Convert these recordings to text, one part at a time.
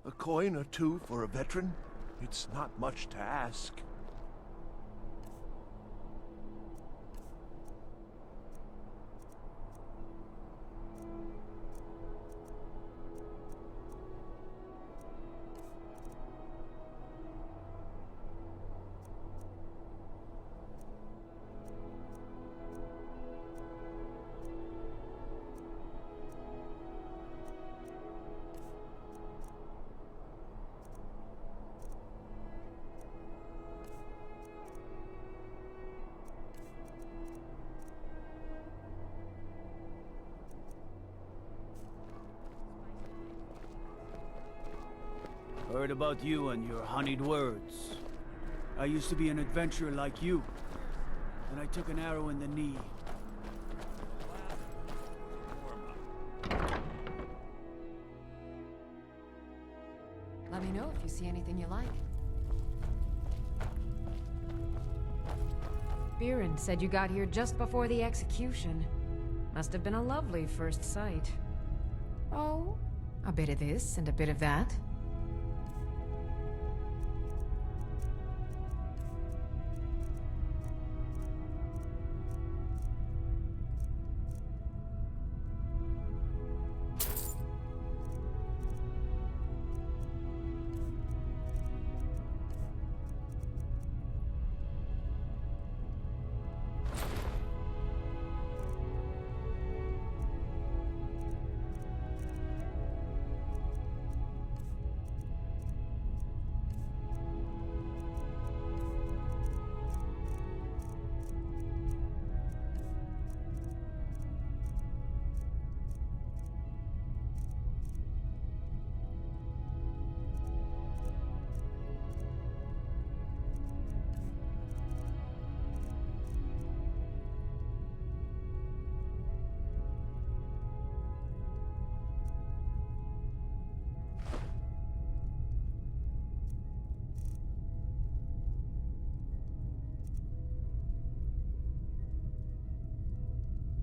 A coin or two for a veteran? It's not much to ask. Heard about you and your honeyed words. I used to be an adventurer like you. Then I took an arrow in the knee. Let me know if you see anything you like. Biren said you got here just before the execution. Must have been a lovely first sight. Oh, a bit of this and a bit of that.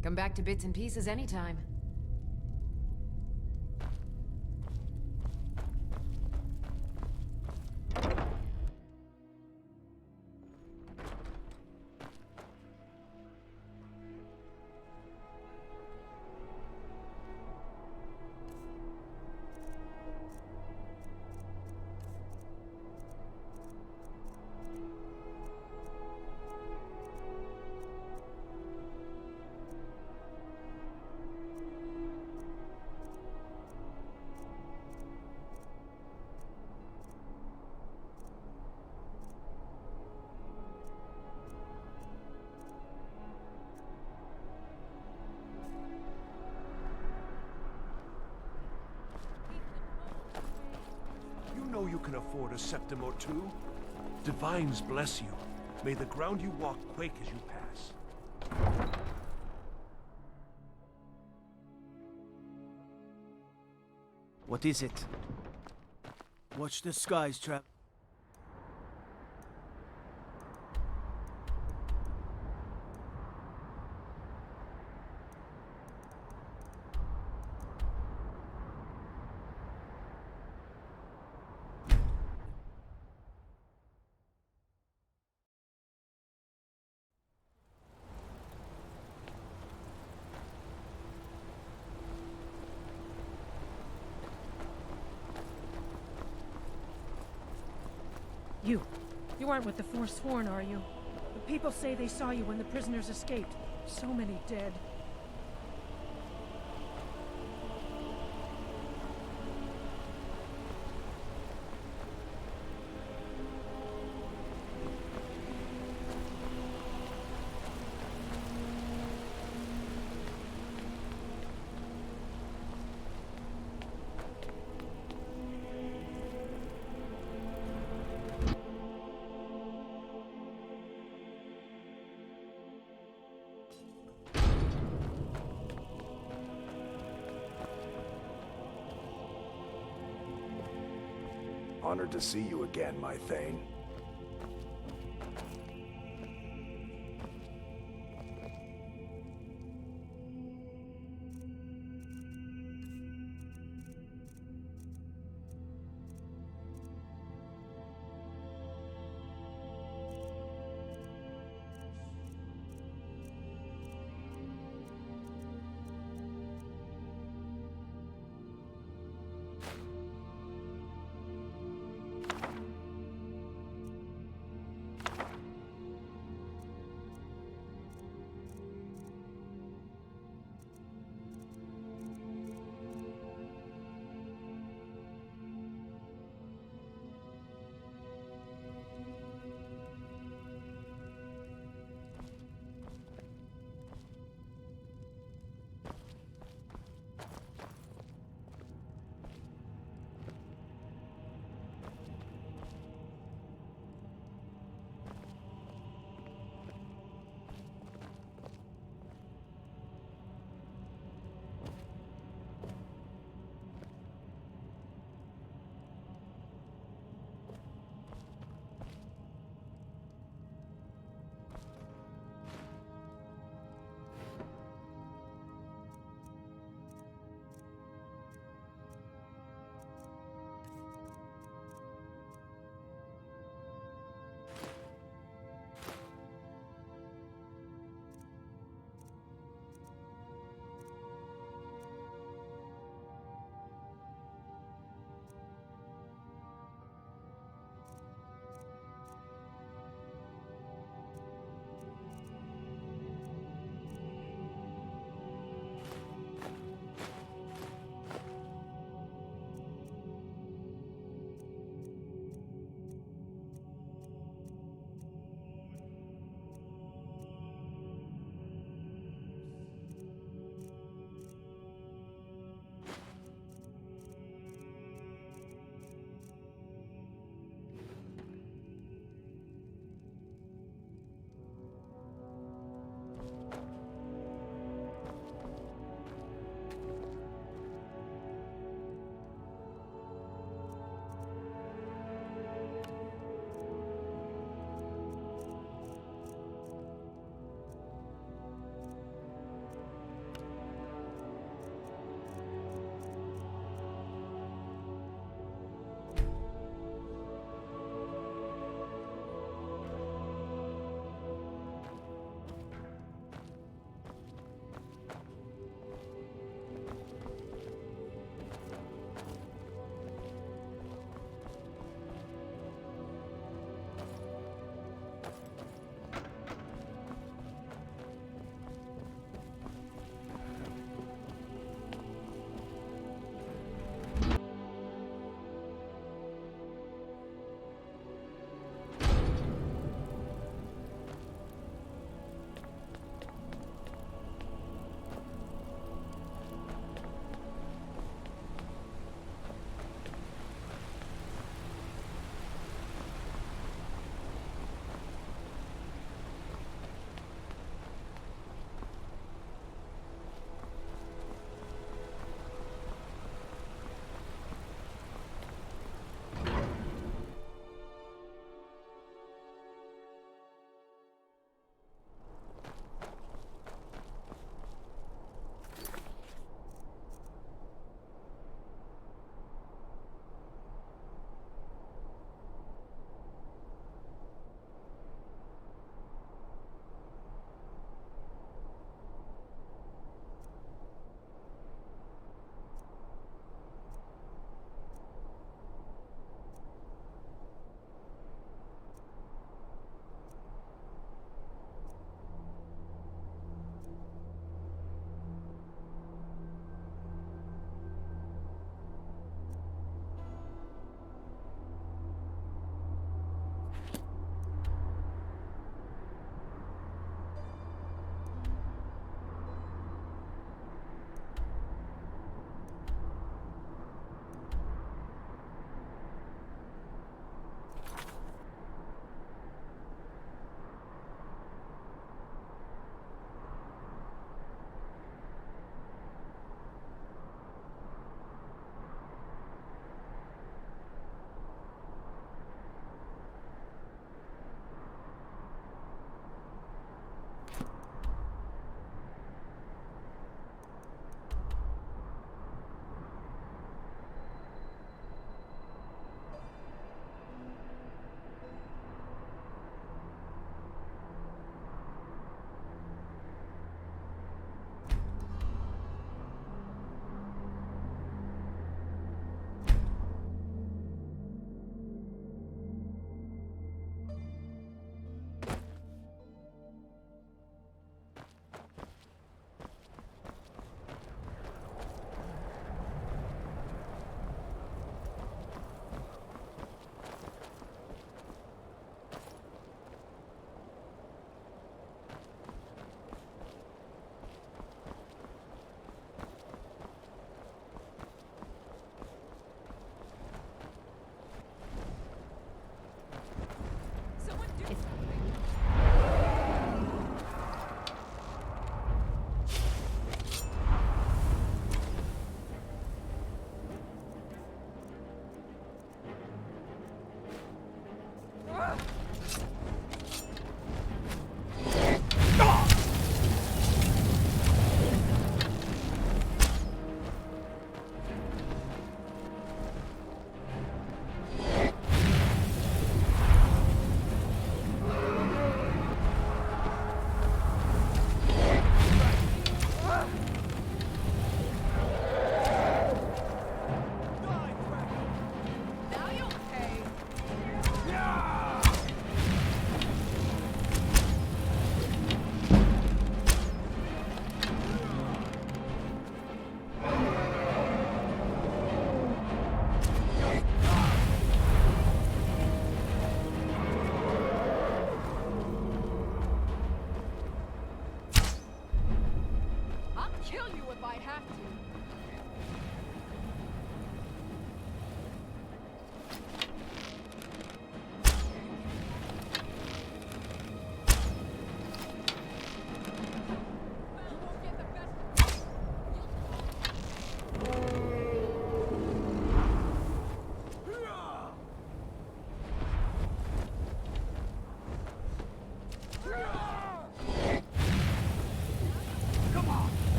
Come back to bits and pieces anytime. You can afford a septim or two. Divines bless you. May the ground you walk quake as you pass. What is it? Watch the skies, Trap. You aren't with the Forsworn, are you? The people say they saw you when the prisoners escaped. So many dead. Honored to see you again, my Thane.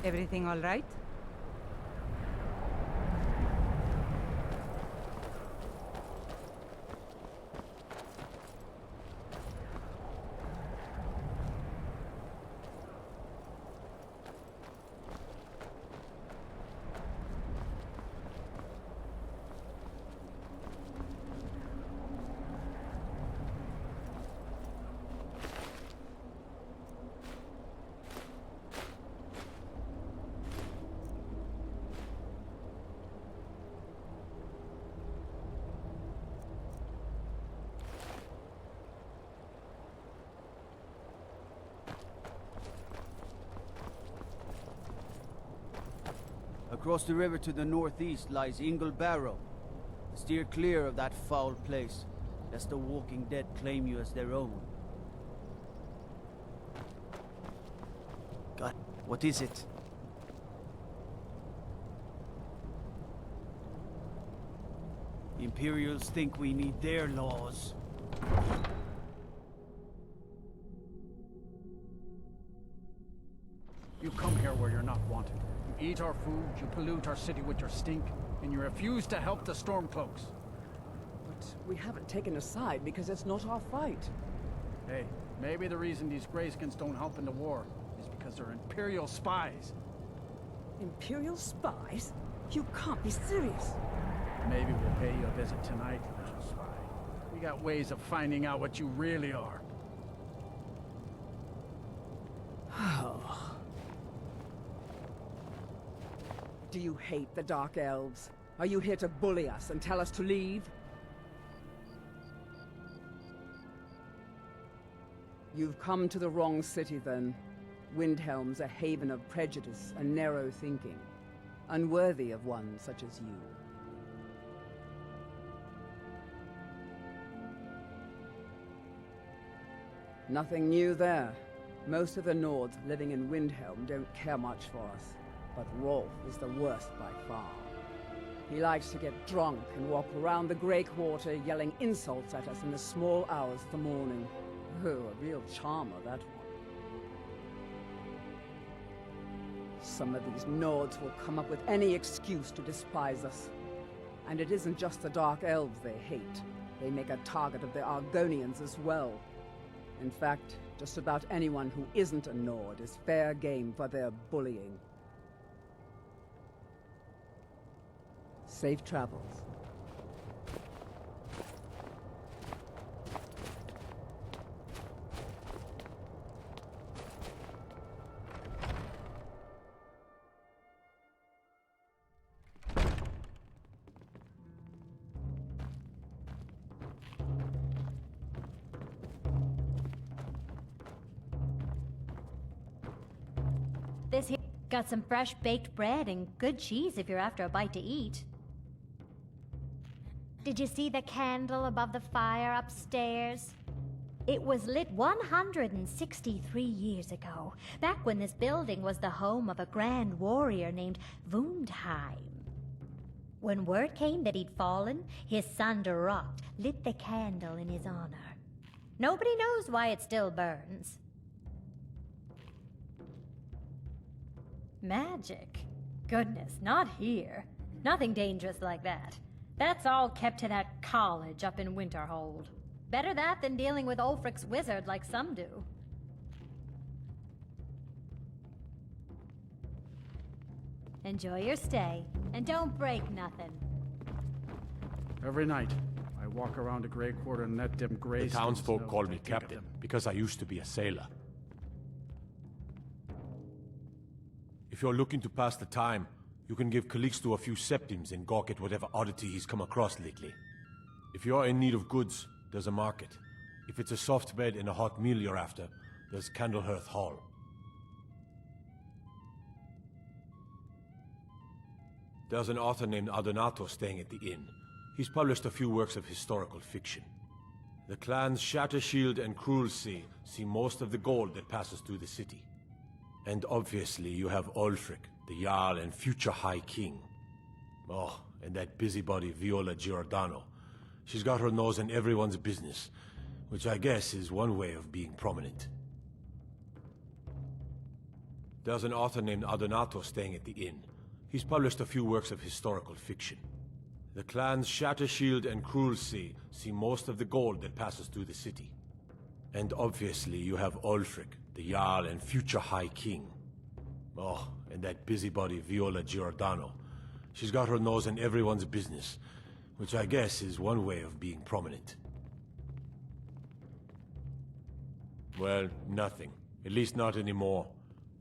Everything all right? Across the river to the northeast lies Ingle Barrow. Steer clear of that foul place, lest the walking dead claim you as their own. God, what is it? The Imperials think we need their laws. You come here where you're not wanted. You eat our food, you pollute our city with your stink, and you refuse to help the Stormcloaks. But we haven't taken a side because it's not our fight. Hey, maybe the reason these Greyskins don't help in the war is because they're Imperial spies. Imperial spies? You can't be serious. Maybe we'll pay you a visit tonight, little spy. We got ways of finding out what you really are. Do you hate the Dark Elves? Are you here to bully us and tell us to leave? You've come to the wrong city then. Windhelm's a haven of prejudice and narrow thinking, unworthy of one such as you. Nothing new there. Most of the Nords living in Windhelm don't care much for us. But Rolf is the worst by far. He likes to get drunk and walk around the Grey Quarter yelling insults at us in the small hours of the morning. Oh, a real charmer, that one. Some of these Nords will come up with any excuse to despise us. And it isn't just the Dark Elves they hate. They make a target of the Argonians as well. In fact, just about anyone who isn't a Nord is fair game for their bullying. Safe travels. This here got some fresh baked bread and good cheese if you're after a bite to eat. Did you see the candle above the fire upstairs? It was lit 163 years ago, back when this building was the home of a grand warrior named Windhelm. When word came that he'd fallen, his son Durok lit the candle in his honor. Nobody knows why it still burns. Magic? Goodness, not here. Nothing dangerous like that. That's all kept to that college up in Winterhold. Better that than dealing with Ulfric's wizard like some do. Enjoy your stay, and don't break nothing. Every night, I walk around the Grey Quarter and let them The townsfolk call me captain, because I used to be a sailor. If you're looking to pass the time, you can give Calixto a few septims and gawk at whatever oddity he's come across lately. If you're in need of goods, there's a market. If it's a soft bed and a hot meal you're after, there's Candlehearth Hall. There's an author named Adonato staying at the inn. He's published a few works of historical fiction. The clans Shatter-Shield and Cruel-Sea see most of the gold that passes through the city. And obviously you have Ulfric, the Jarl and future High King. Oh, and that busybody Viola Giordano. She's got her nose in everyone's business, which I guess is one way of being prominent. There's an author named Adonato staying at the inn. He's published a few works of historical fiction. The clans Shatter-Shield and Cruelty see most of the gold that passes through the city. And obviously you have Ulfric, the Jarl and future High King. Oh, and that busybody Viola Giordano. She's got her nose in everyone's business, which I guess is one way of being prominent. Well, nothing. At least not anymore.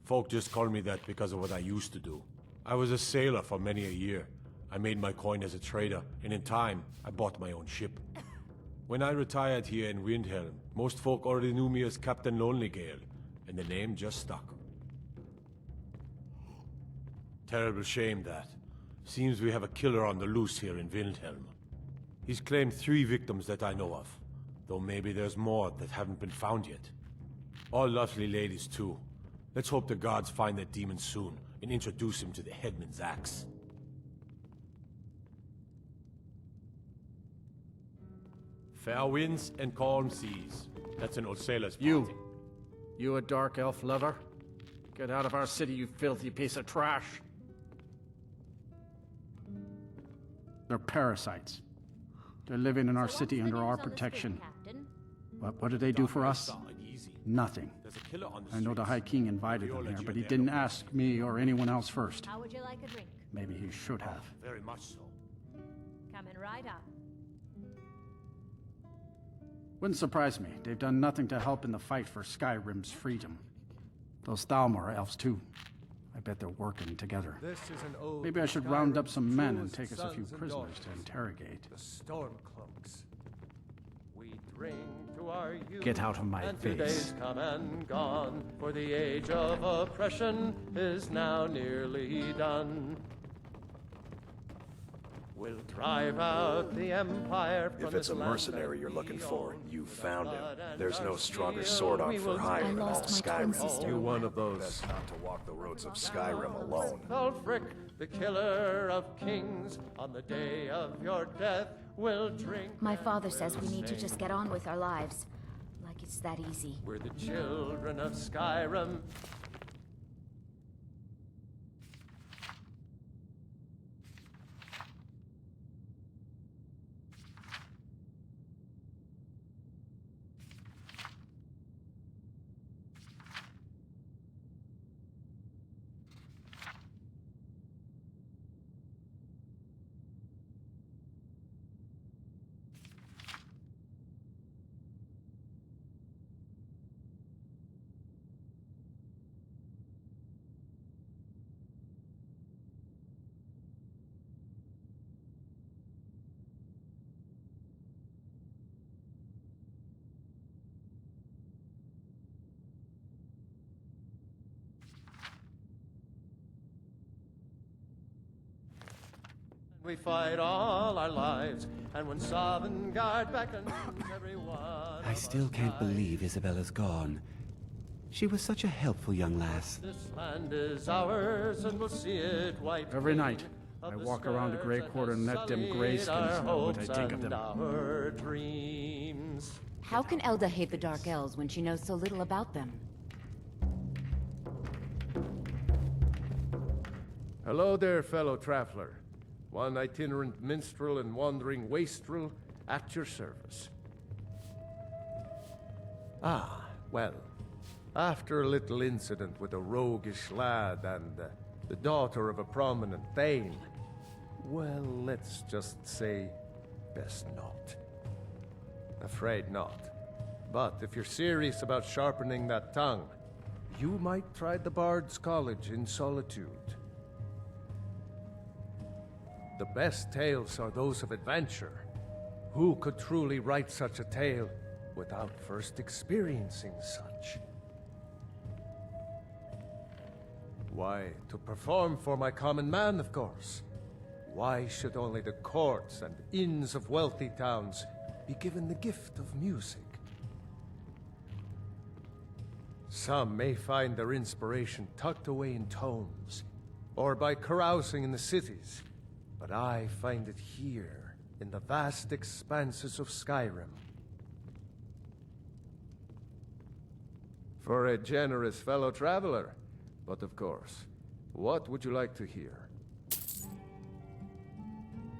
Folk just call me that because of what I used to do. I was a sailor for many a year. I made my coin as a trader, and in time, I bought my own ship. When I retired here in Windhelm, most folk already knew me as Captain Lonelygale, and the name just stuck. Terrible shame that. Seems we have a killer on the loose here in Windhelm. He's claimed 3 victims that I know of, though maybe there's more that haven't been found yet. All lovely ladies too. Let's hope the gods find that demon soon, and introduce him to the headman's axe. Fair winds and calm seas. That's an old sailor's party. You a dark elf lover? Get out of our city, you filthy piece of trash! They're parasites. They're living in our city under our protection. But what did they do for us? Nothing. I know the High King invited them here, but he didn't ask me or anyone else first. How would you like a drink? Maybe he should have. Very much so. Coming right up. Wouldn't surprise me. They've done nothing to help in the fight for Skyrim's freedom. Those Thalmor are elves too. I bet they're working together. Maybe I should round up some men and take us a few prisoners to interrogate. The Stormcloaks. We drink to our youth. Get out of my and face. Days come and gone, for the age of oppression is now nearly done. We'll drive out the Empire from If it's a mercenary you're looking for, you found him. There's no stronger sword art for hire in all Skyrim. You're one of those. Best not to walk the roads of Skyrim alone. Ulfric, the killer of kings, on the day of your death will drink. My father says we need to just get on with our lives. Like it's that easy. We're the children of Skyrim. We fight all our lives, and when Sovngarde beckons everyone... I still can't believe Isabella's gone. She was such a helpful young lass. This land is ours, and we'll see it white. Every night, I walk around the Grey Quarter and let them grayskins know what I think of them. Our dreams. How can Elda hate the Dark Elves when she knows so little about them? Hello there, fellow traveler. One itinerant minstrel and wandering wastrel at your service. Ah, well, after a little incident with a roguish lad and the daughter of a prominent thane, well, let's just say, best not. Afraid not. But if you're serious about sharpening that tongue, you might try the Bard's College in Solitude. The best tales are those of adventure. Who could truly write such a tale without first experiencing such? Why, to perform for my common man, of course. Why should only the courts and inns of wealthy towns be given the gift of music? Some may find their inspiration tucked away in tomes, or by carousing in the cities. But I find it here, in the vast expanses of Skyrim. For a generous fellow traveler, But of course, what would you like to hear?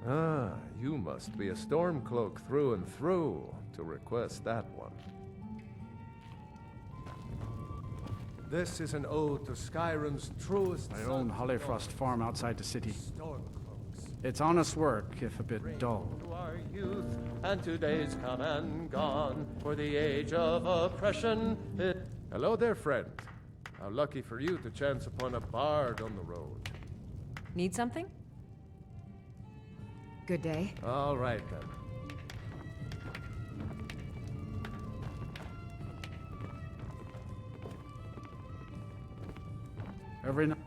Ah, you must be a Stormcloak through and through to request that one. This is an ode to Skyrim's truest. I own Hollyfrost Farm outside the city. Stormcloaks. It's honest work, if a bit dull. To our youth, and today's come and gone, for the age of oppression. Hello there, friend. How lucky for you to chance upon a bard on the road. Need something? Good day. All right, then. Every night,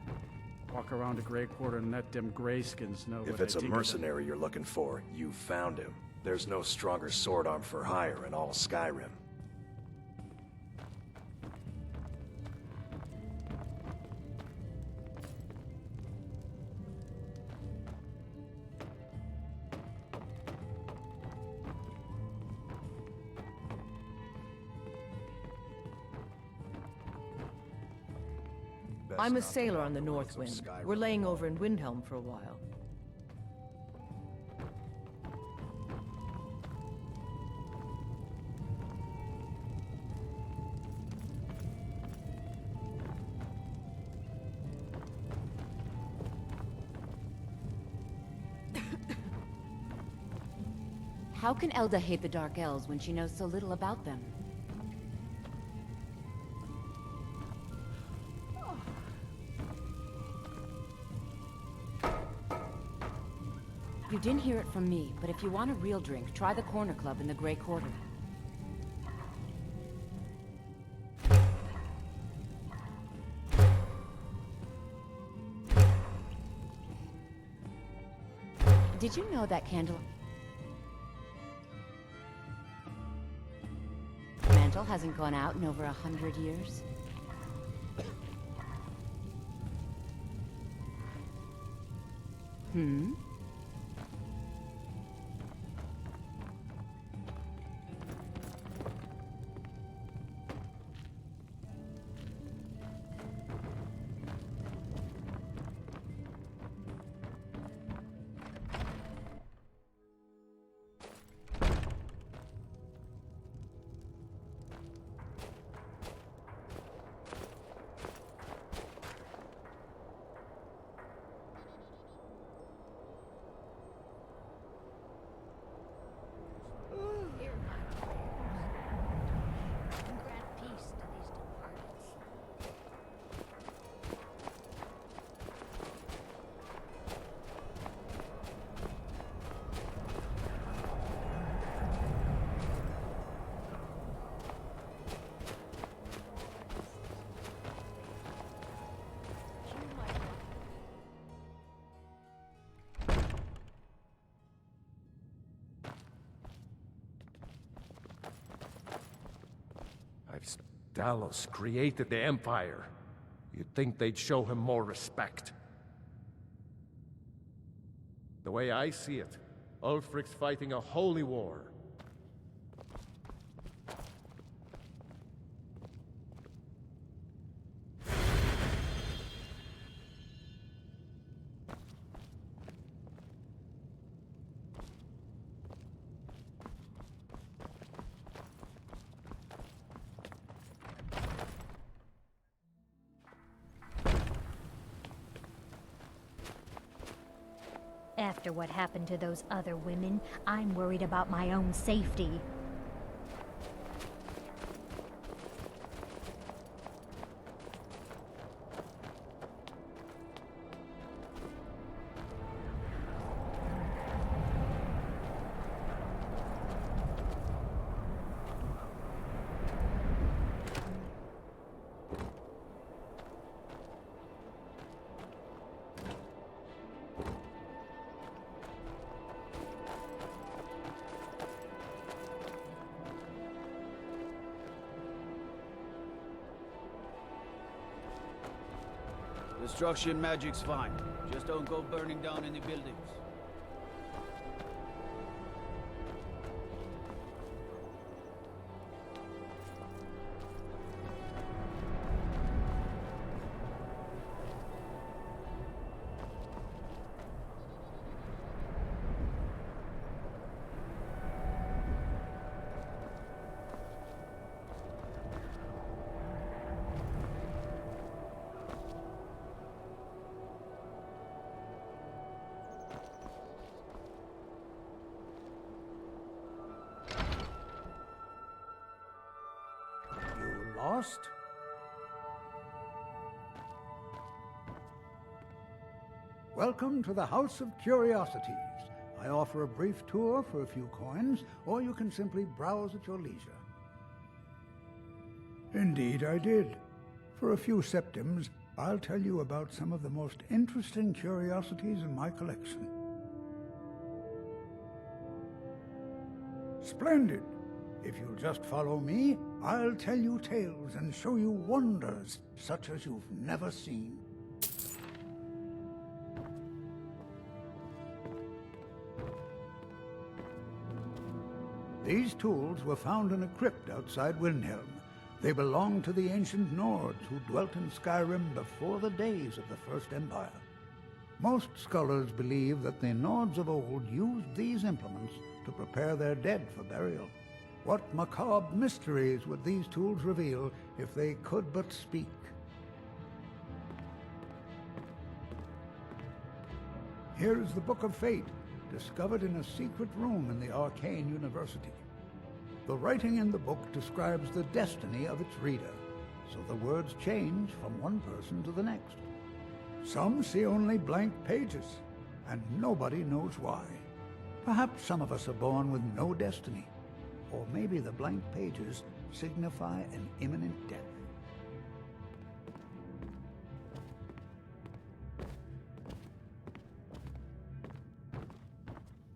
walk around the Grey Quarter and let them Greyskins know If it's a mercenary you're looking for, you found him. There's no stronger sword arm for hire in all Skyrim. I'm a sailor on the North Wind. We're laying over in Windhelm for a while. How can Elda hate the Dark Elves when she knows so little about them? You didn't hear it from me, but if you want a real drink, try the Cornerclub in the Grey Quarter. Did you know that candle mantle hasn't gone out in over 100 years? Hmm? Talos created the Empire. You'd think they'd show him more respect. The way I see it, Ulfric's fighting a holy war. After what happened to those other women, I'm worried about my own safety. Destruction magic's fine. Just don't go burning down any buildings. lost? Welcome to the House of Curiosities. I offer a brief tour for a few coins, or you can simply browse at your leisure. Indeed I did. For a few septims, I'll tell you about some of the most interesting curiosities in my collection. Splendid! If you'll just follow me, I'll tell you tales and show you wonders such as you've never seen. These tools were found in a crypt outside Windhelm. They belong to the ancient Nords who dwelt in Skyrim before the days of the First Empire. Most scholars believe that the Nords of old used these implements to prepare their dead for burial. What macabre mysteries would these tools reveal if they could but speak? Here is the Book of Fate, discovered in a secret room in the Arcane University. The writing in the book describes the destiny of its reader, so the words change from one person to the next. Some see only blank pages, and nobody knows why. Perhaps some of us are born with no destiny, or maybe the blank pages signify an imminent death.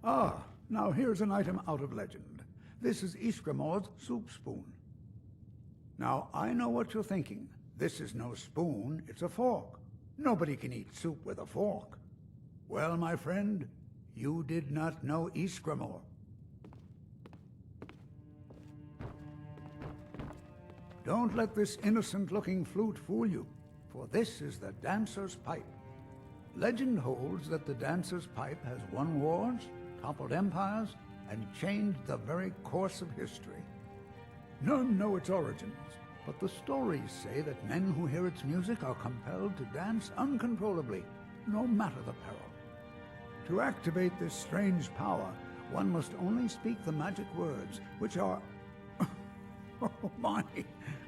Ah, now here's an item out of legend. This is Ysgamor's soup spoon. Now, I know what you're thinking. This is no spoon, it's a fork. Nobody can eat soup with a fork. Well, my friend, you did not know Ysgamor. Don't let this innocent-looking flute fool you, for this is the dancer's pipe. Legend holds that the dancer's pipe has won wars, toppled empires, and changed the very course of history. None know its origins, but the stories say that men who hear its music are compelled to dance uncontrollably, no matter the peril. To activate this strange power, one must only speak the magic words, which are... Oh my,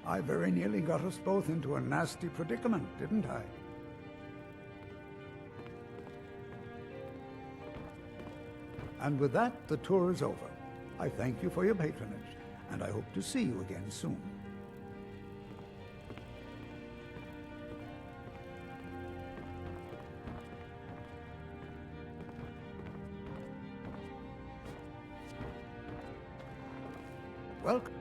I very nearly got us both into a nasty predicament, didn't I? And with that, the tour is over. I thank you for your patronage, and I hope to see you again soon. Welcome.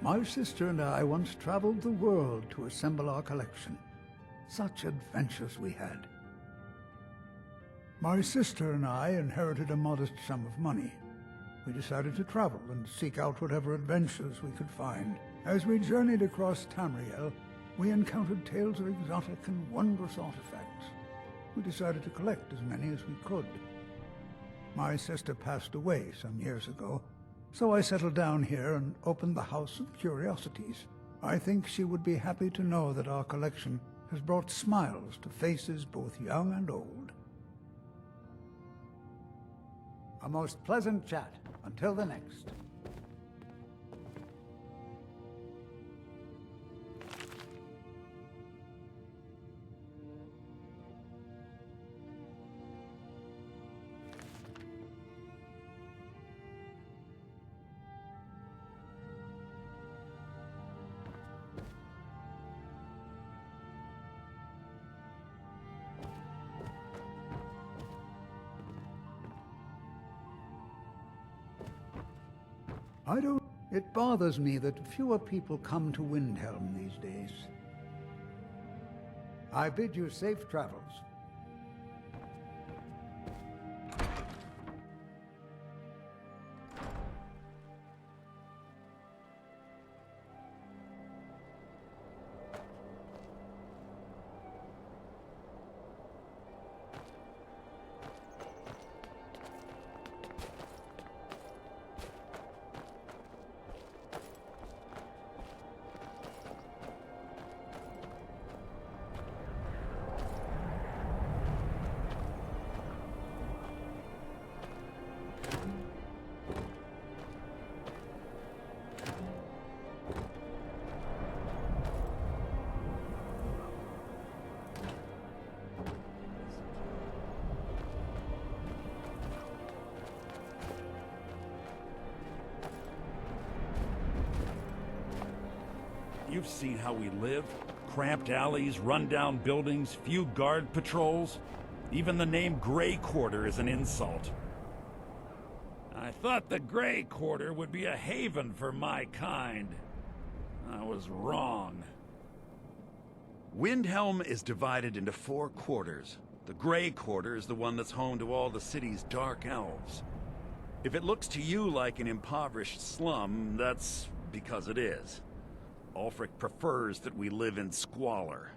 My sister and I once traveled the world to assemble our collection. Such adventures we had. My sister and I inherited a modest sum of money. We decided to travel and seek out whatever adventures we could find. As we journeyed across Tamriel, we encountered tales of exotic and wondrous artifacts. We decided to collect as many as we could. My sister passed away some years ago, so I settled down here and opened the House of Curiosities. I think she would be happy to know that our collection has brought smiles to faces both young and old. A most pleasant chat. Until the next. It bothers me that fewer people come to Windhelm these days. I bid you safe travels. You've seen how we live. Cramped alleys, rundown buildings, few guard patrols. Even the name Grey Quarter is an insult. I thought the Grey Quarter would be a haven for my kind. I was wrong. Windhelm is divided into 4 quarters. The Grey Quarter is the one that's home to all the city's dark elves. If it looks to you like an impoverished slum, that's because it is. Ulfric prefers that we live in squalor.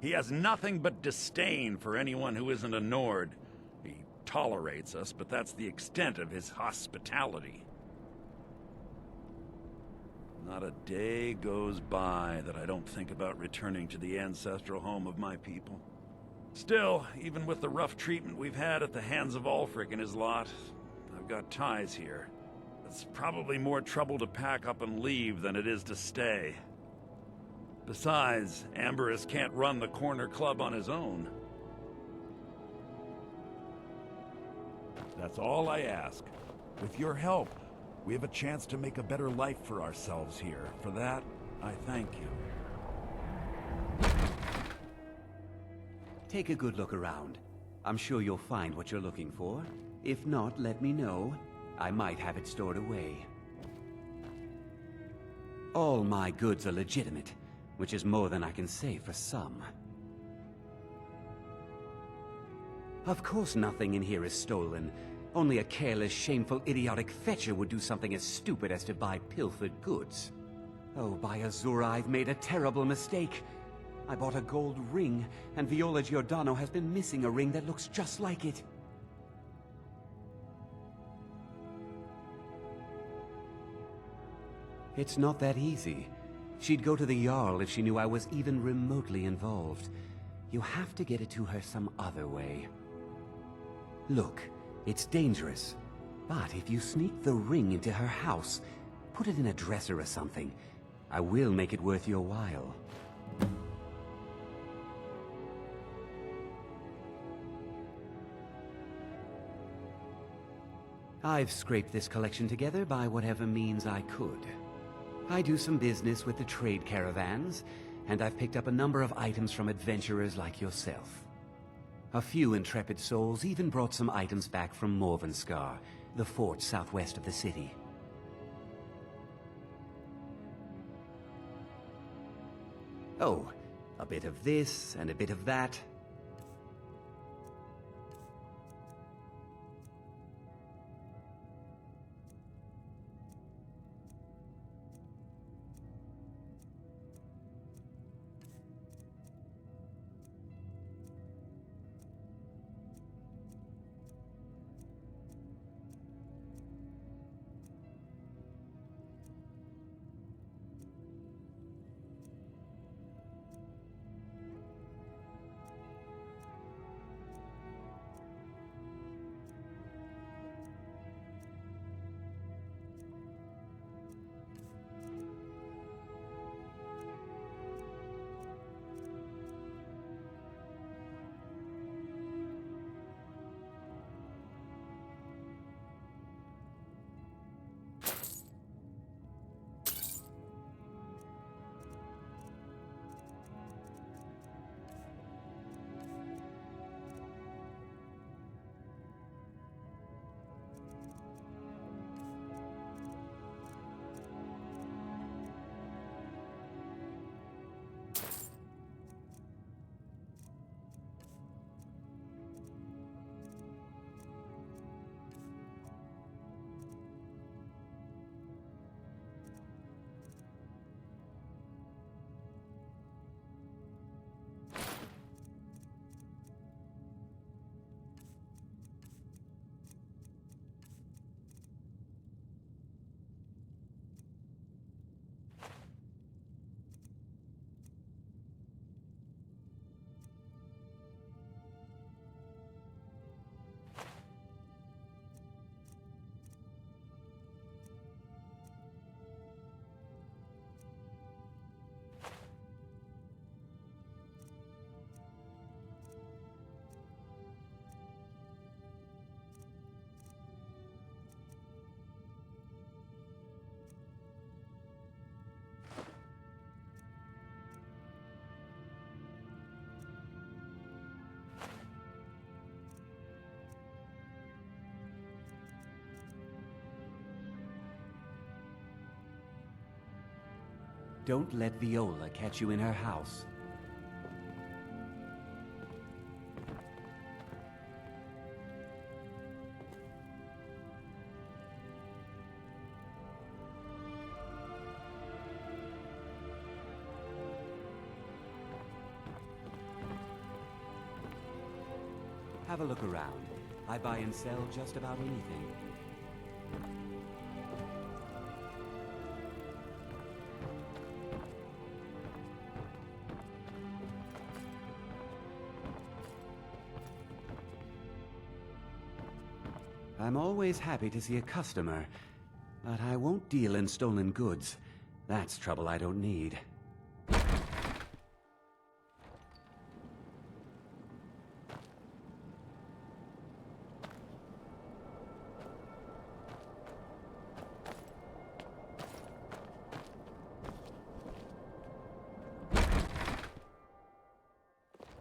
He has nothing but disdain for anyone who isn't a Nord. He tolerates us, but that's the extent of his hospitality. Not a day goes by that I don't think about returning to the ancestral home of my people. Still, even with the rough treatment we've had at the hands of Ulfric and his lot, I've got ties here. It's probably more trouble to pack up and leave than it is to stay. Besides, Amberus can't run the Cornerclub on his own. That's all I ask. With your help, we have a chance to make a better life for ourselves here. For that, I thank you. Take a good look around. I'm sure you'll find what you're looking for. If not, let me know. I might have it stored away. All my goods are legitimate, which is more than I can say for some. Of course nothing in here is stolen. Only a careless, shameful, idiotic fetcher would do something as stupid as to buy pilfered goods. Oh, by Azura, I've made a terrible mistake. I bought a gold ring, and Viola Giordano has been missing a ring that looks just like it. It's not that easy. She'd go to the Jarl if she knew I was even remotely involved. You have to get it to her some other way. Look, it's dangerous. But if you sneak the ring into her house, put it in a dresser or something, I will make it worth your while. I've scraped this collection together by whatever means I could. I do some business with the trade caravans, and I've picked up a number of items from adventurers like yourself. A few intrepid souls even brought some items back from Morvenskar, the fort southwest of the city. Oh, a bit of this and a bit of that. Don't let Viola catch you in her house. Have a look around. I buy and sell just about anything. I'm always happy to see a customer, but I won't deal in stolen goods. That's trouble I don't need.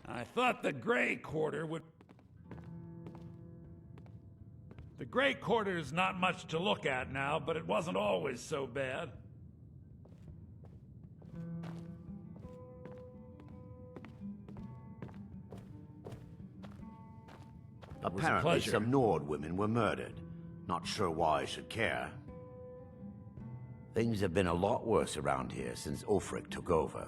I thought the Grey Quarter would... The Grey Quarter's not much to look at now, but it wasn't always so bad. Apparently some Nord women were murdered. Not sure why I should care. Things have been a lot worse around here since Ulfric took over.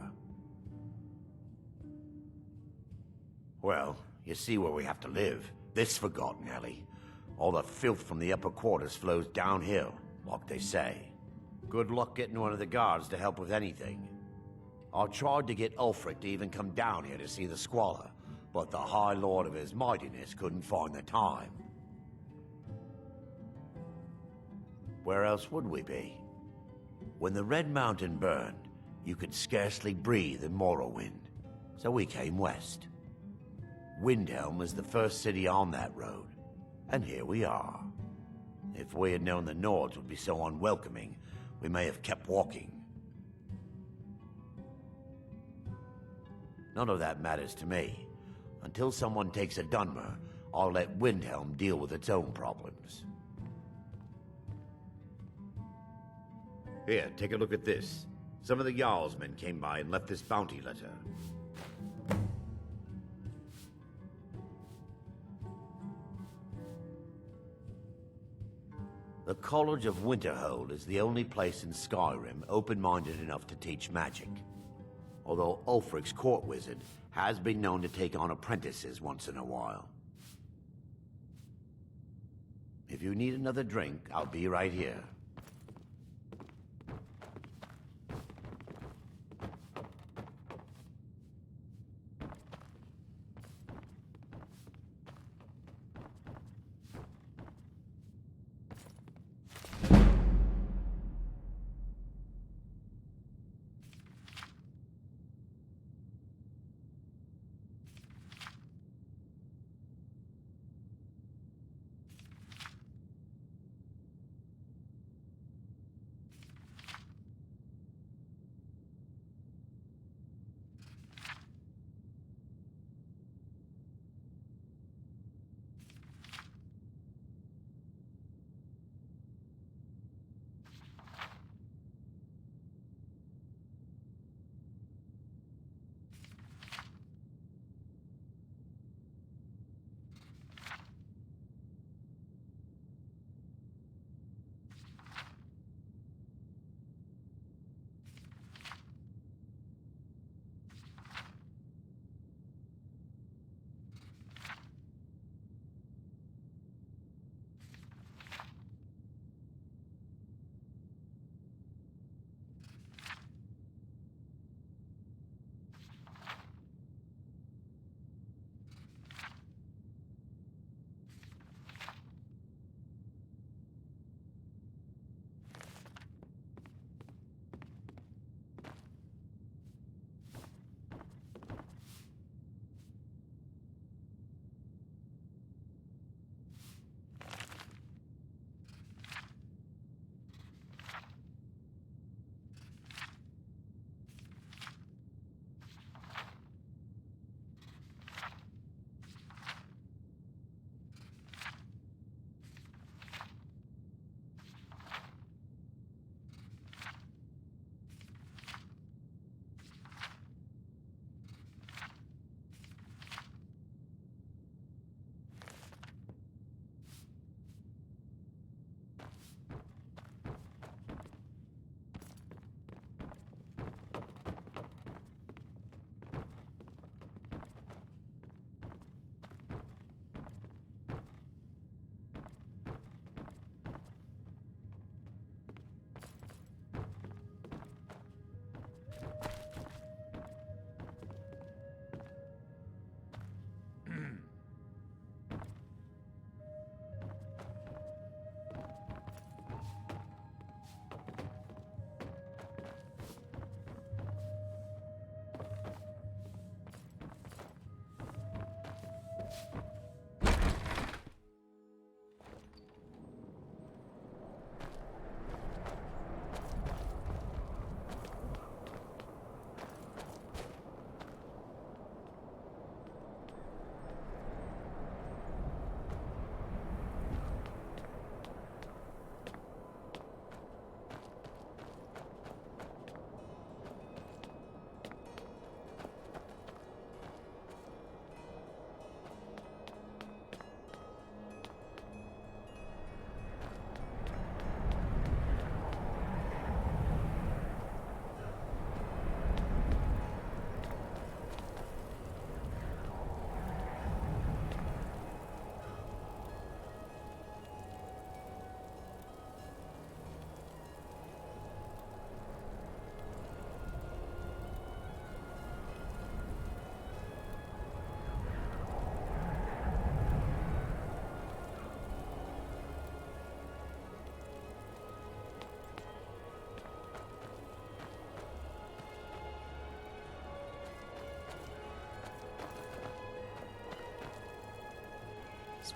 Well, you see where we have to live. This forgotten alley. All the filth from the upper quarters flows downhill, like they say. Good luck getting one of the guards to help with anything. I tried to get Ulfric to even come down here to see the squalor, but the High Lord of his mightiness couldn't find the time. Where else would we be? When the Red Mountain burned, you could scarcely breathe in Morrowind, so we came west. Windhelm was the first city on that road, and here we are. If we had known the Nords would be so unwelcoming, we may have kept walking. None of that matters to me. Until someone takes a Dunmer, I'll let Windhelm deal with its own problems. Here, take a look at this. Some of the Jarl's men came by and left this bounty letter. The College of Winterhold is the only place in Skyrim open-minded enough to teach magic. Although Ulfric's court wizard has been known to take on apprentices once in a while. If you need another drink, I'll be right here.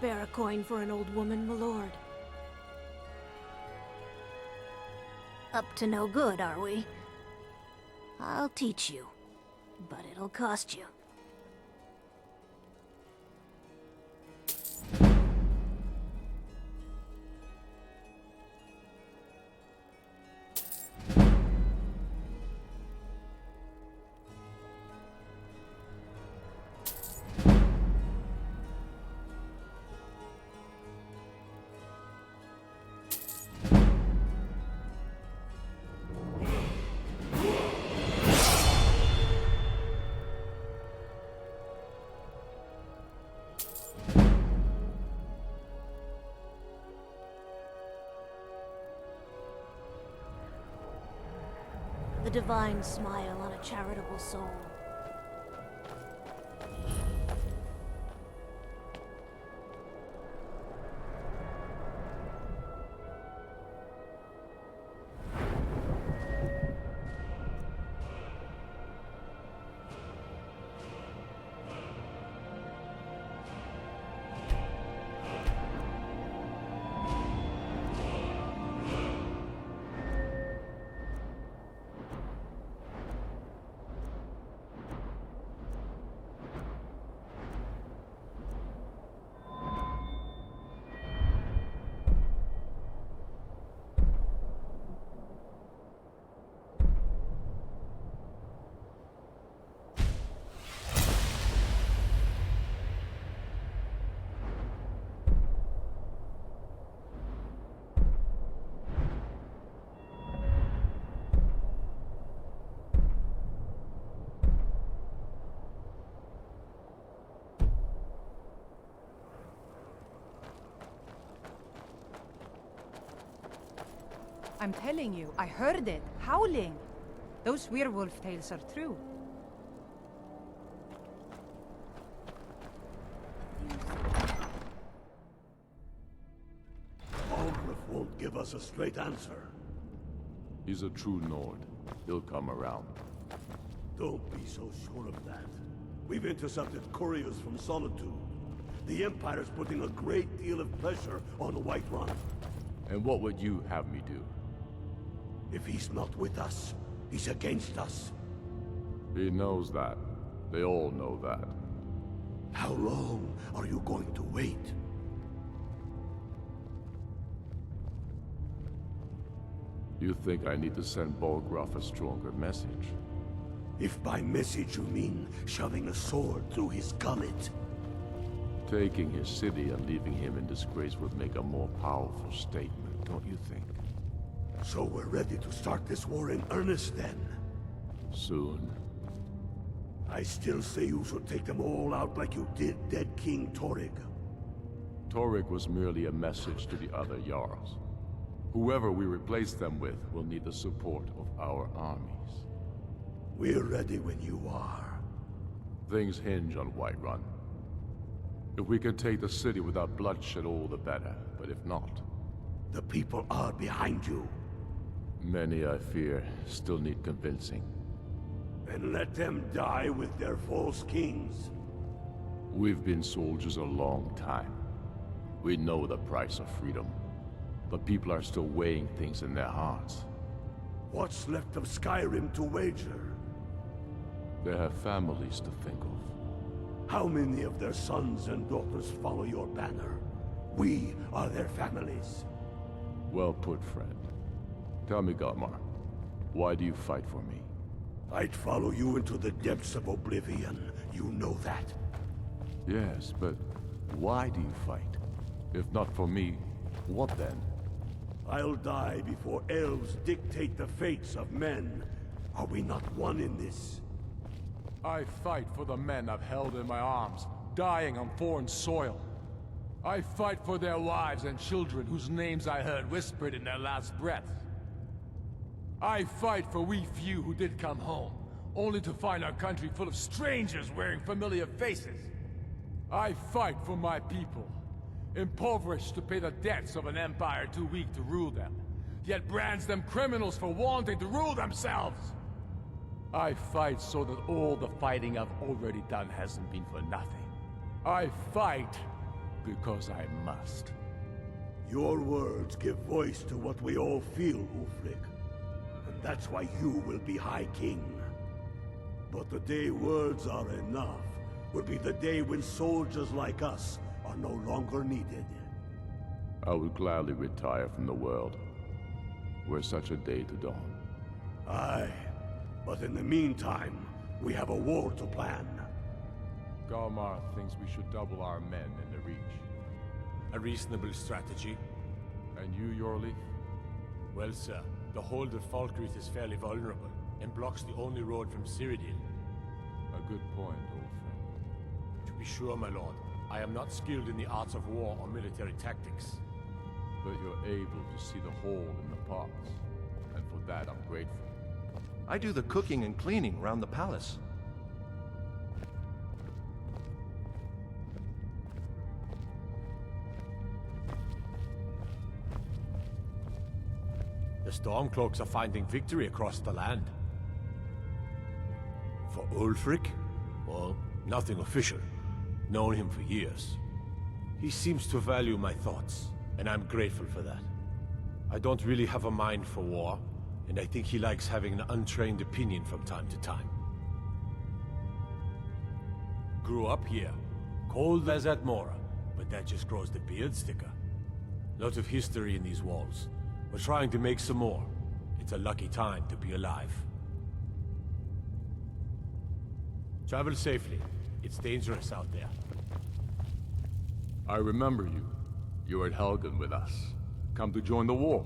spare a coin for an old woman, my lord. Up to no good, are we? I'll teach you, but it'll cost you. The divine smile on a charitable soul. I'm telling you, I heard it, howling. Those werewolf tales are true. Ulfric won't give us a straight answer. He's a true Nord. He'll come around. Don't be so sure of that. We've intercepted couriers from Solitude. The Empire's putting a great deal of pressure on Whiterun. And what would you have me do? If he's not with us, he's against us. He knows that. They all know that. How long are you going to wait? You think I need to send Bolgraf a stronger message? If by message you mean shoving a sword through his gullet. Taking his city and leaving him in disgrace would make a more powerful statement, don't you think? So we're ready to start this war in earnest then? Soon. I still say you should take them all out like you did dead King Torrig. Torrig was merely a message to the other Jarls. Whoever we replace them with will need the support of our armies. We're ready when you are. Things hinge on Whiterun. If we can take the city without bloodshed, all the better. But if not... The people are behind you. Many, I fear, still need convincing. And let them die with their false kings. We've been soldiers a long time. We know the price of freedom. But people are still weighing things in their hearts. What's left of Skyrim to wager? They have families to think of. How many of their sons and daughters follow your banner? We are their families. Well put, friend. Tell me, Ysgamor, why do you fight for me? I'd follow you into the depths of oblivion. You know that. Yes, but why do you fight? If not for me, what then? I'll die before elves dictate the fates of men. Are we not one in this? I fight for the men I've held in my arms, dying on foreign soil. I fight for their wives and children whose names I heard whispered in their last breath. I fight for we few who did come home, only to find our country full of strangers wearing familiar faces. I fight for my people, impoverished to pay the debts of an empire too weak to rule them, yet brands them criminals for wanting to rule themselves. I fight so that all the fighting I've already done hasn't been for nothing. I fight because I must. Your words give voice to what we all feel, Ulfric. And that's why you will be High King. But the day words are enough will be the day when soldiers like us are no longer needed. I would gladly retire from the world, were such a day to dawn. Aye, but in the meantime, we have a war to plan. Galmar thinks we should double our men in the Reach. A reasonable strategy. And you, Yorleaf? Well, sir, the hold at Falkreath is fairly vulnerable, and blocks the only road from Cyrodiil. A good point, old friend. To be sure, my lord, I am not skilled in the arts of war or military tactics. But you're able to see the hole in the pots, and for that I'm grateful. I do the cooking and cleaning around the palace. The Stormcloaks are finding victory across the land. For Ulfric? Well, nothing official. Known him for years. He seems to value my thoughts, and I'm grateful for that. I don't really have a mind for war, and I think he likes having an untrained opinion from time to time. Grew up here, cold as at Mora, but that just grows the beard sticker. Lot of history in these walls. We're trying to make some more. It's a lucky time to be alive. Travel safely. It's dangerous out there. I remember you. You were at Helgen with us. Come to join the war.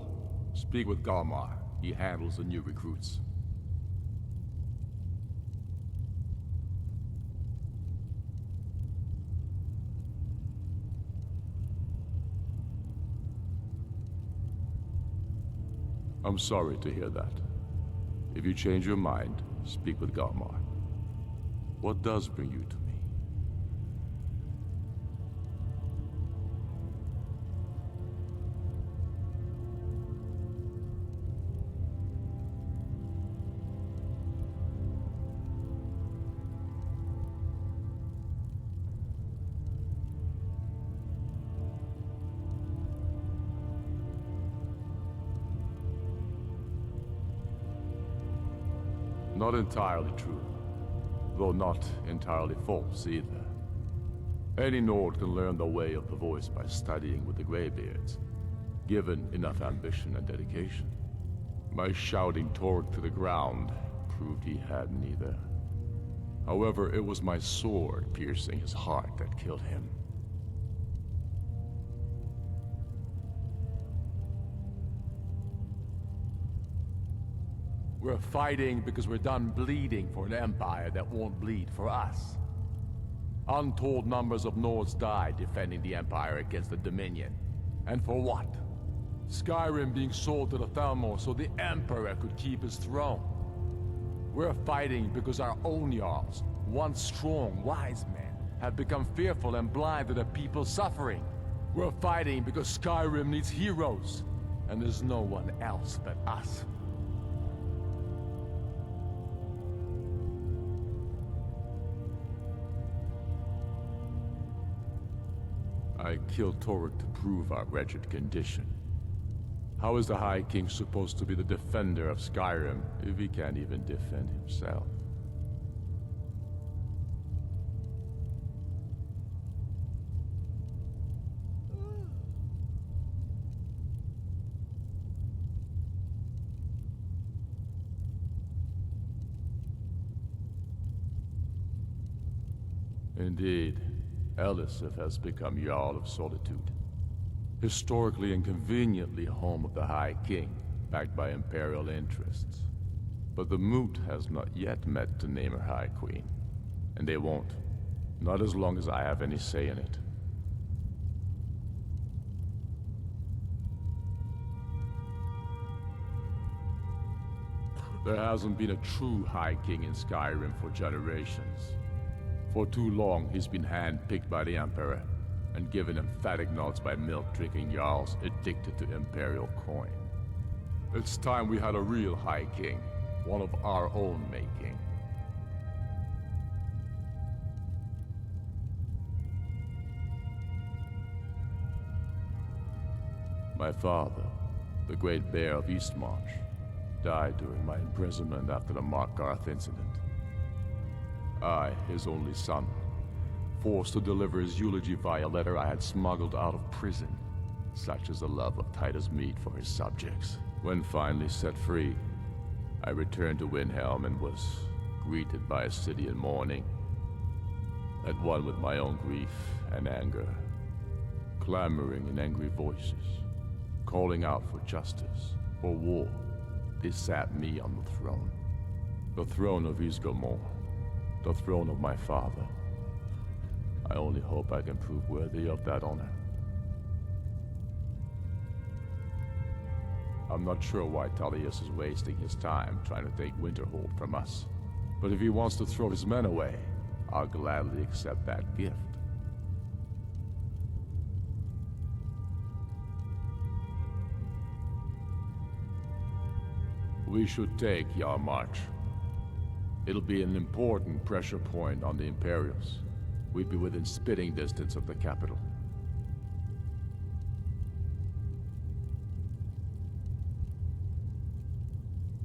Speak with Galmar. He handles the new recruits. I'm sorry to hear that. If you change your mind, speak with Galmar. What does bring you to me? Not entirely true, though not entirely false either. Any Nord can learn the way of the voice by studying with the Greybeards, given enough ambition and dedication. My shouting Torg to the ground proved he had neither. However, it was my sword piercing his heart that killed him. We're fighting because we're done bleeding for an empire that won't bleed for us. Untold numbers of Nords died defending the empire against the Dominion. And for what? Skyrim being sold to the Thalmor so the Emperor could keep his throne. We're fighting because our own Jarls, once strong, wise men, have become fearful and blind to the people's suffering. We're fighting because Skyrim needs heroes, and there's no one else but us. I killed Toruk to prove our wretched condition. How is the High King supposed to be the defender of Skyrim if he can't even defend himself? Indeed. Elisif has become Jarl of Solitude. Historically and conveniently home of the High King, backed by Imperial interests. But the Moot has not yet met to name her High Queen. And they won't. Not as long as I have any say in it. There hasn't been a true High King in Skyrim for generations. For too long, he's been hand-picked by the Emperor, and given emphatic nods by milk-drinking Jarls addicted to Imperial coin. It's time we had a real High King, one of our own making. My father, the Great Bear of Eastmarch, died during my imprisonment after the Markath incident. I, his only son, forced to deliver his eulogy via letter I had smuggled out of prison. Such is the love of Titus meat for his subjects. When finally set free, I returned to Windhelm and was greeted by a city in mourning, at one with my own grief and anger, clamoring in angry voices, calling out for justice, for war. They sat me on the throne of Ysgamor, the throne of my father. I only hope I can prove worthy of that honor. I'm not sure why Talos is wasting his time trying to take Winterhold from us. But if he wants to throw his men away, I'll gladly accept that gift. We should take Yarmarch. It'll be an important pressure point on the Imperials. We'd be within spitting distance of the capital.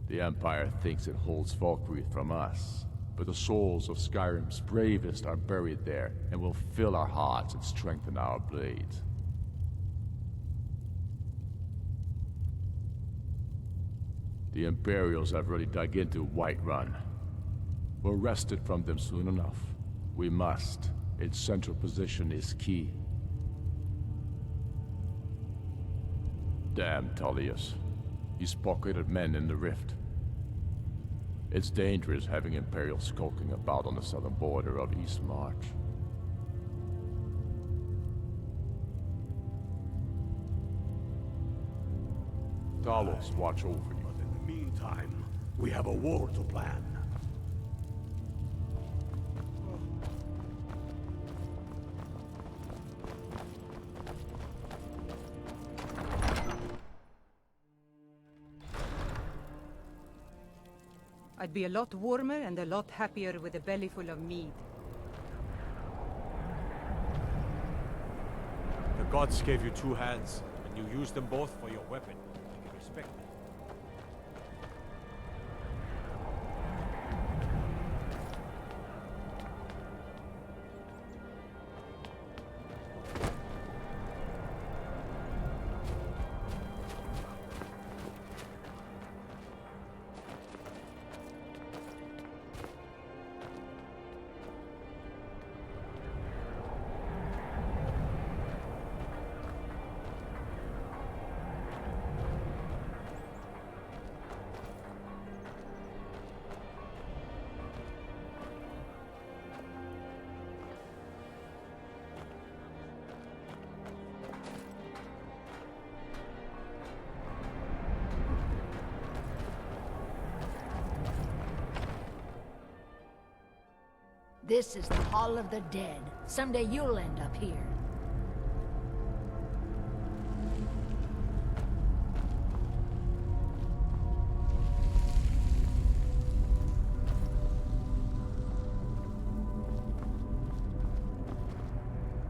The Empire thinks it holds Valkyrie from us, but the souls of Skyrim's bravest are buried there and will fill our hearts and strengthen our blades. The Imperials have already dug into Whiterun. We're wrested from them soon enough. We must. Its central position is key. Damn Talos. He's pocketed men in the rift. It's dangerous having Imperials skulking about on the southern border of Eastmarch. Talos, watch over you. But in the meantime, we have a war to plan. I'd be a lot warmer and a lot happier with a belly full of mead. The gods gave you two hands, and you used them both for your weapon. I can respect that. This is the Hall of the Dead. Someday you'll end up here.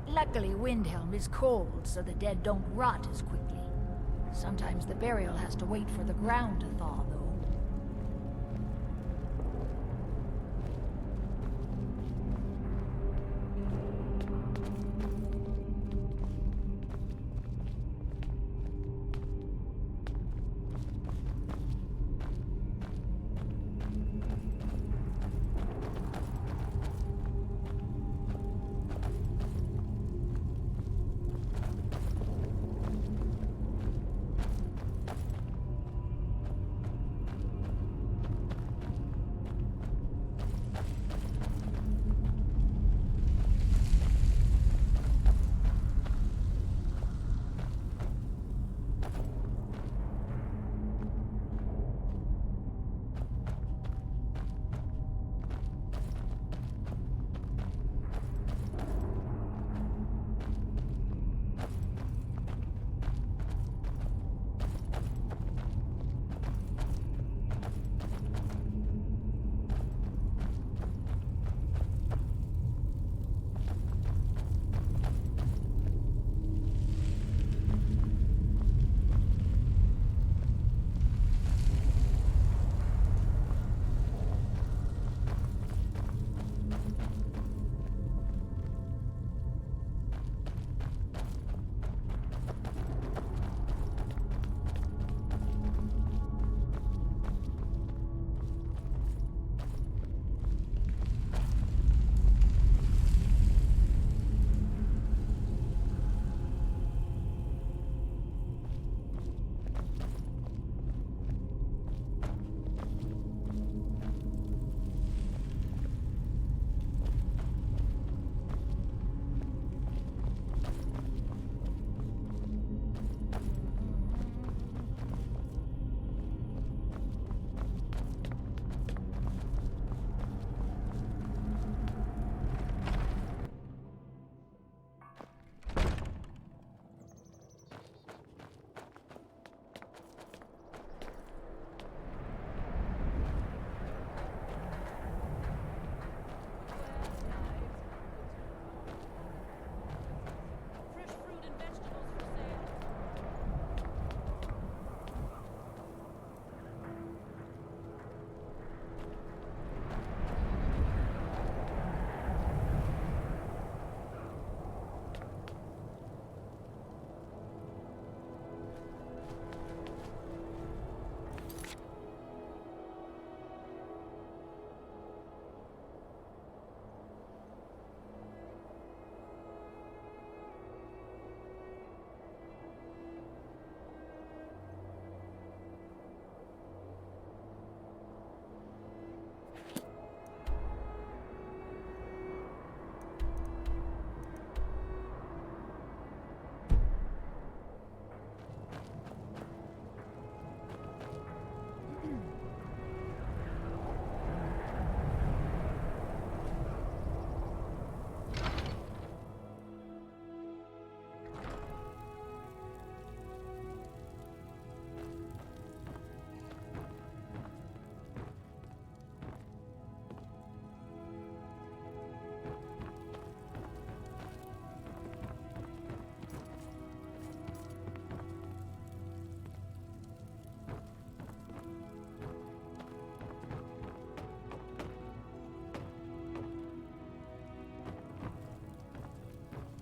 Luckily, Windhelm is cold, so the dead don't rot as quickly. Sometimes the burial has to wait for the ground to thaw, though.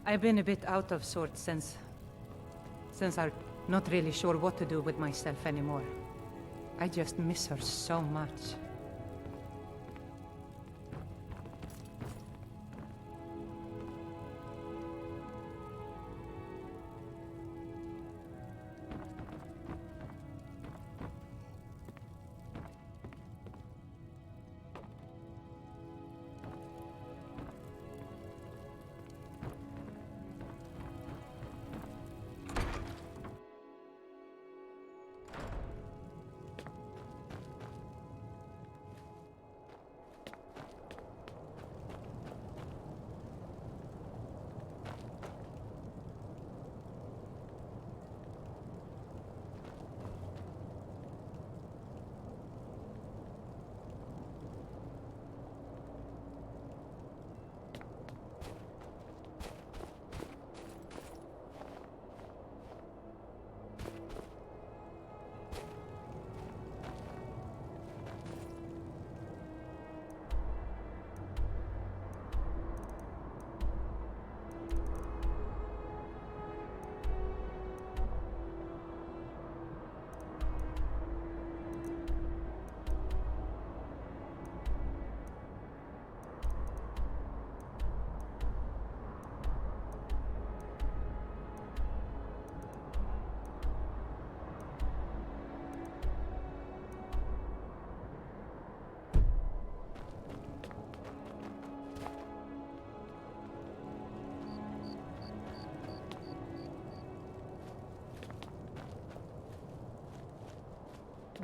I've been a bit out of sorts since I'm not really sure what to do with myself anymore. I just miss her so much.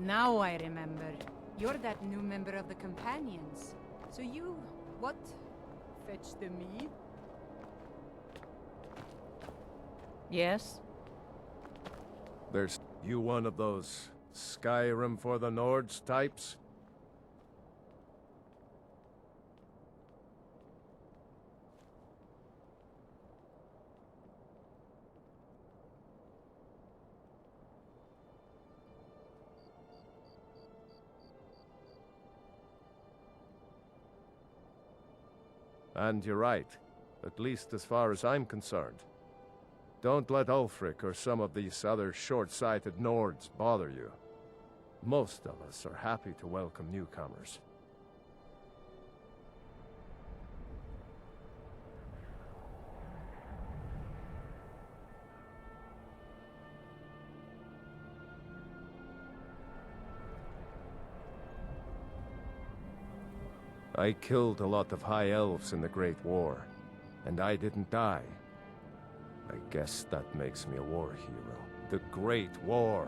Now I remember. You're that new member of the Companions. So you... what? Fetch the mead? Yes? There's you one of those Skyrim for the Nords types? And you're right, at least as far as I'm concerned. Don't let Ulfric or some of these other short-sighted Nords bother you. Most of us are happy to welcome newcomers. I killed a lot of High Elves in the Great War, and I didn't die. I guess that makes me a war hero. The Great War.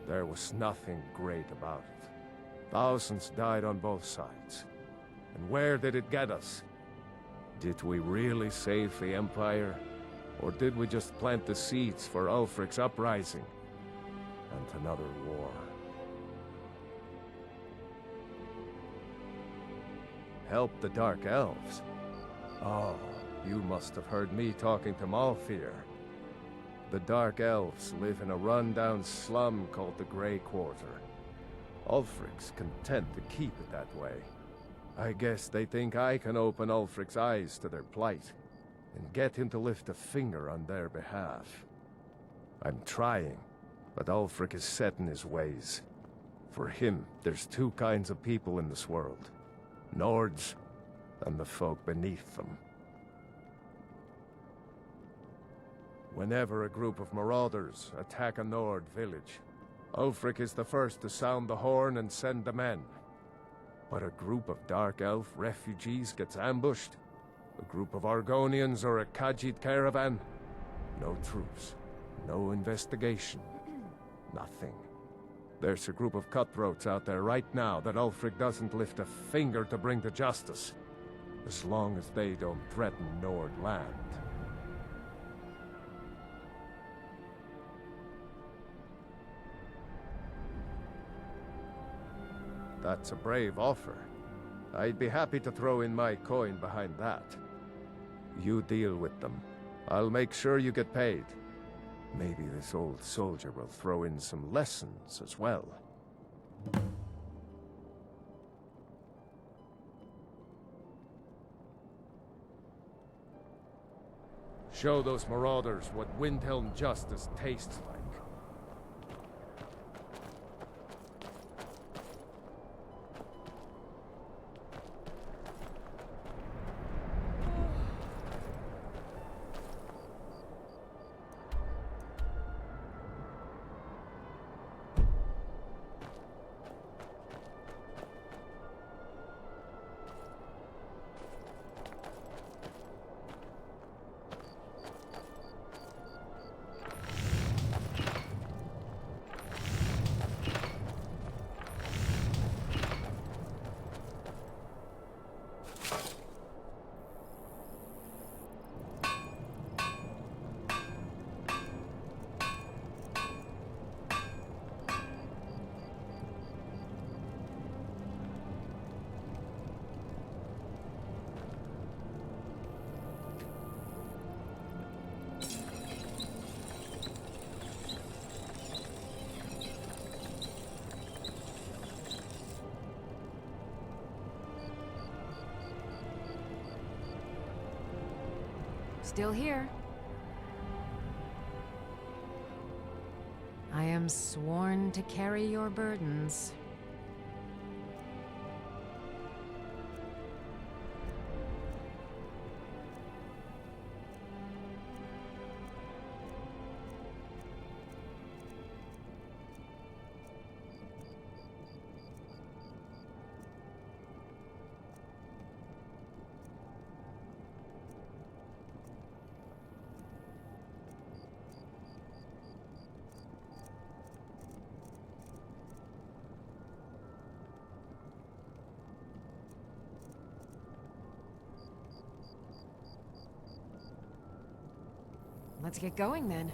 There was nothing great about it. Thousands died on both sides. And where did it get us? Did we really save the Empire? Or did we just plant the seeds for Ulfric's uprising? And another war. Help the Dark Elves? Oh, you must have heard me talking to Malfear. The Dark Elves live in a run-down slum called the Grey Quarter. Ulfric's content to keep it that way. I guess they think I can open Ulfric's eyes to their plight, and get him to lift a finger on their behalf. I'm trying, but Ulfric is set in his ways. For him, there's two kinds of people in this world. Nords, and the folk beneath them. Whenever a group of marauders attack a Nord village, Ulfric is the first to sound the horn and send the men. But a group of Dark Elf refugees gets ambushed, a group of Argonians or a Khajiit caravan, no truce, no investigation, nothing. There's a group of cutthroats out there right now that Ulfric doesn't lift a finger to bring to justice, as long as they don't threaten Nord land. That's a brave offer. I'd be happy to throw in my coin behind that. You deal with them. I'll make sure you get paid. Maybe this old soldier will throw in some lessons as well. Show those marauders what Windhelm justice tastes like. Still here. I am sworn to carry your burdens. Let's get going then.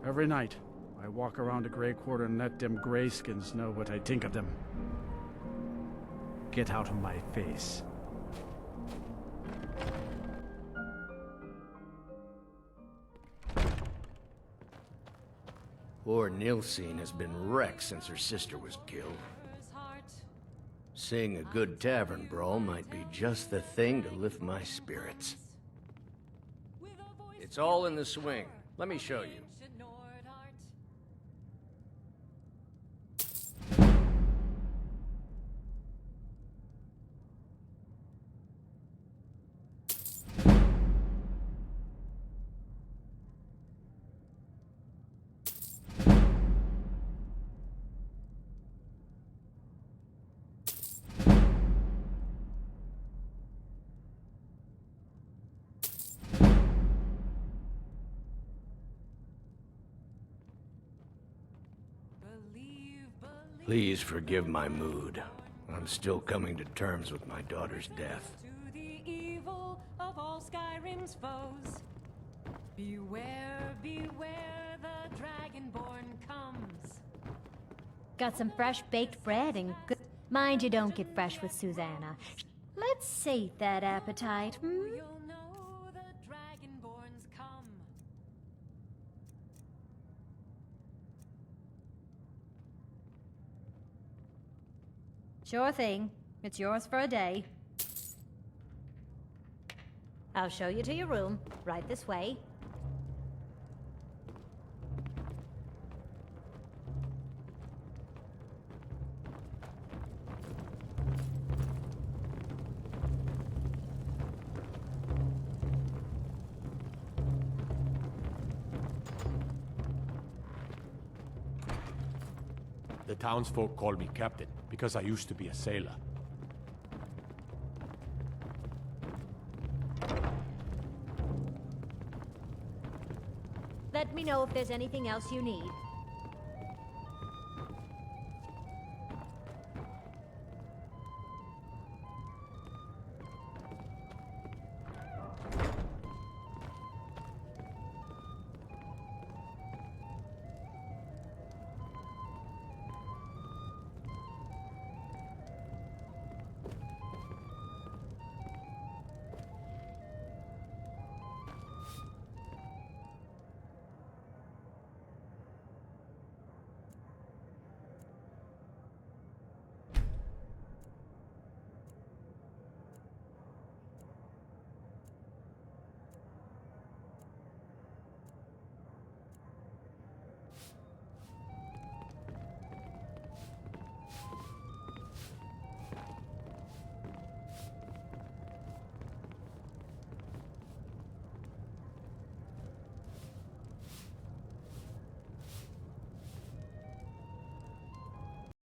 Every night, I walk around the Grey Quarter and let them greyskins know what I think of them. Get out of my face. Poor Nilsine has been wrecked since her sister was killed. Seeing a good tavern brawl might be just the thing to lift my spirits. It's all in the swing. Let me show you. Please forgive my mood. I'm still coming to terms with my daughter's death. To the evil of all Skyrim's foes. Beware, beware, the Dragonborn comes. Got some fresh baked bread and good. Mind you don't get fresh with Susanna. Let's sate that appetite, hmm? You'll know the Dragonborns come. Sure thing. It's yours for a day. I'll show you to your room. Right this way. The townsfolk call me captain, because I used to be a sailor. Let me know if there's anything else you need.